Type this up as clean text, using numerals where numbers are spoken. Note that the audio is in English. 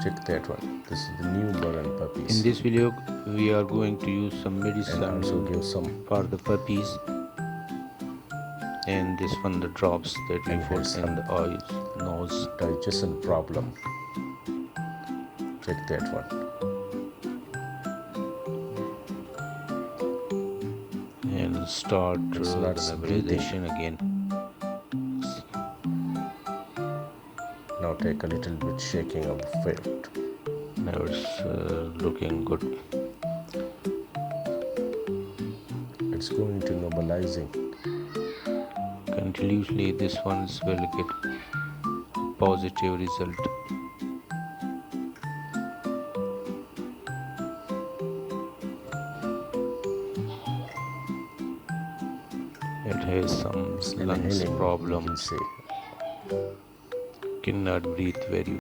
Check that one. This is the newborn puppies. In this video we are going to use some medicine and also give some for the puppies, and this one the drops that we And put has in the eyes, nose. digestion problem. Check that one. And start It's not the breathing. vibration again. Now take a little bit shaking of the foot. Now it's looking good. It's going to normalizing. Continuously this one will get positive result. It has some lungs Inhaling, problem, you can say. cannot breathe very